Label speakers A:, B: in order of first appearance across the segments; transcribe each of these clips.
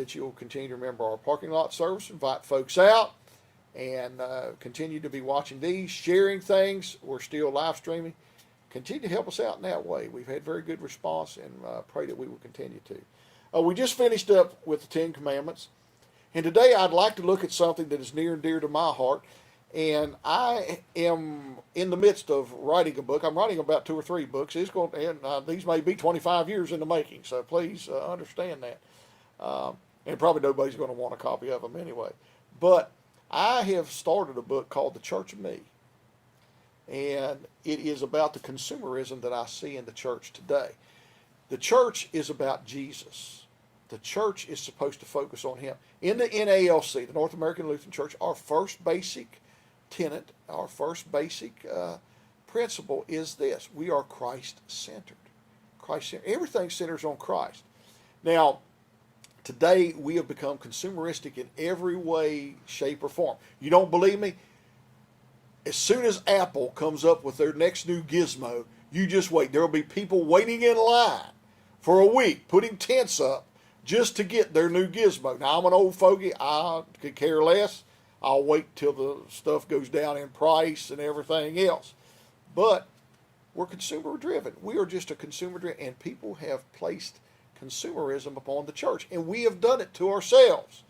A: that you'll continue to remember our parking lot service, invite folks out, and continue to be watching these, sharing things. We're still live streaming. Continue to help us out in that way. We've had very good response, and pray that we will continue to. We just finished up with the Ten Commandments, and today I'd like to look at something that is near and dear to my heart. And I am in the midst of writing a book. I'm writing about 2 or 3 books. These may be 25 years in the making, so please understand that. And probably nobody's going to want a copy of them anyway. But I have started a book called The Church of Me. And it is about the consumerism that I see in the church today. The church is about Jesus. The church is supposed to focus on Him. In the NALC, the North American Lutheran Church, our first basic tenet, our first basic principle is this: we are Christ-centered. Christ-centered. Everything centers on Christ. Now, today we have become consumeristic in every way, shape, or form. You don't believe me? As soon as Apple comes up with their next new gizmo, you just wait. There will be people waiting in line for a week, putting tents up just to get their new gizmo. Now, I'm an old fogey. I could care less. I'll wait till the stuff goes down in price and everything else. But we're consumer driven. We are just a consumer driven, and people have placed consumerism upon the church, and we have done it to ourselves.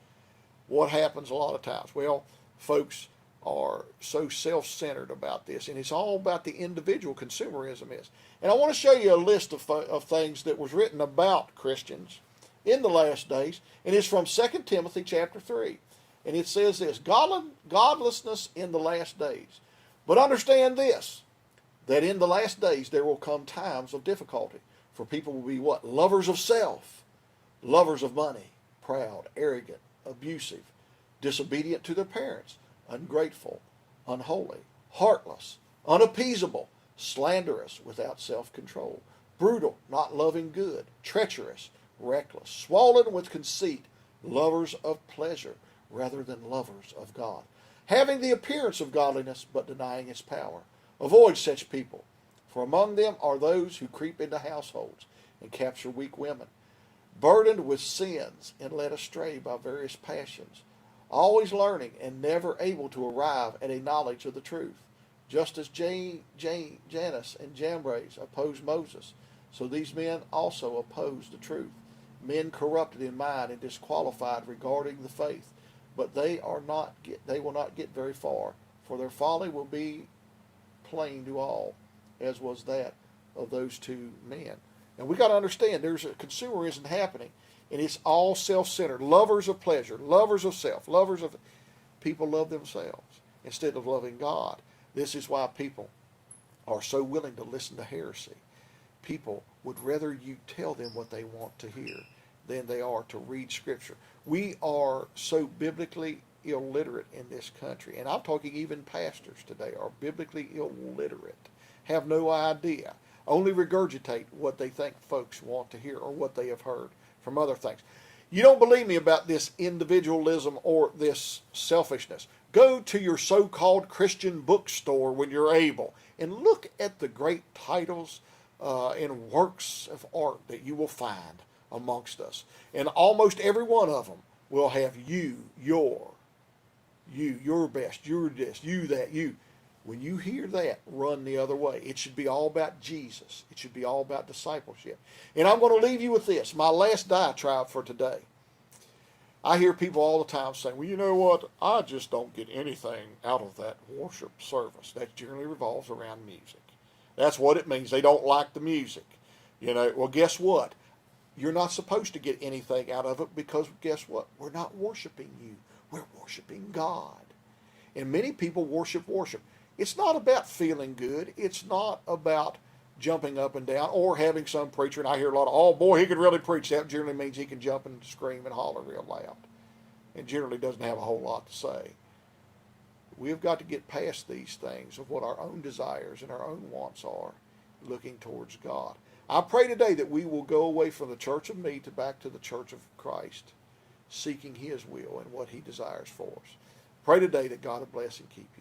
A: What happens a lot of times? Well, folks are so self-centered about this, and it's all about the individual. Consumerism is. And I want to show you a list of things that was written about Christians in the last days, and it's from 2 Timothy chapter 3. And it says this: godlessness in the last days. But understand this, that in the last days there will come times of difficulty. For people will be what? Lovers of self, lovers of money, proud, arrogant, abusive, disobedient to their parents, ungrateful, unholy, heartless, unappeasable, slanderous, without self-control, brutal, not loving good, treacherous, reckless, swollen with conceit, lovers of pleasure rather than lovers of God, having the appearance of godliness but denying its power. Avoid such people, for among them are those who creep into households and capture weak women, burdened with sins and led astray by various passions, always learning and never able to arrive at a knowledge of the truth. Just as Jannes and Jambres opposed Moses, so these men also oppose the truth, men corrupted in mind and disqualified regarding the faith. But they will not get very far, for their folly will be plain to all, as was that of those 2 men. And we got to understand there's a consumerism happening, and it's all self-centered. Lovers of pleasure, lovers of self, people love themselves instead of loving God. This is why people are so willing to listen to heresy. People would rather you tell them what they want to hear than they are to read Scripture. We are so biblically illiterate in this country, and I'm talking even pastors today are biblically illiterate, have no idea, only regurgitate what they think folks want to hear or what they have heard from other things. You don't believe me about this individualism or this selfishness? Go to your so-called Christian bookstore when you're able and look at the great titles and works of art that you will find amongst us. And almost every one of them will have you, your best, your this, you that, you. When you hear that, run the other way. It should be all about Jesus. It should be all about discipleship. And I'm going to leave you with this, my last diatribe for today. I hear people all the time saying, well, you know what? I just don't get anything out of that worship service. That generally revolves around music. That's what it means. They don't like the music. Well, guess what? You're not supposed to get anything out of it, because guess what? We're not worshiping you. We're worshiping God. And many people worship. It's not about feeling good. It's not about jumping up and down or having some preacher, and I hear a lot of, oh boy, he could really preach. That generally means he can jump and scream and holler real loud. And generally doesn't have a whole lot to say. We've got to get past these things of what our own desires and our own wants are, looking towards God. I pray today that we will go away from the church of me to back to the church of Christ, seeking His will and what He desires for us. Pray today that God will bless and keep you.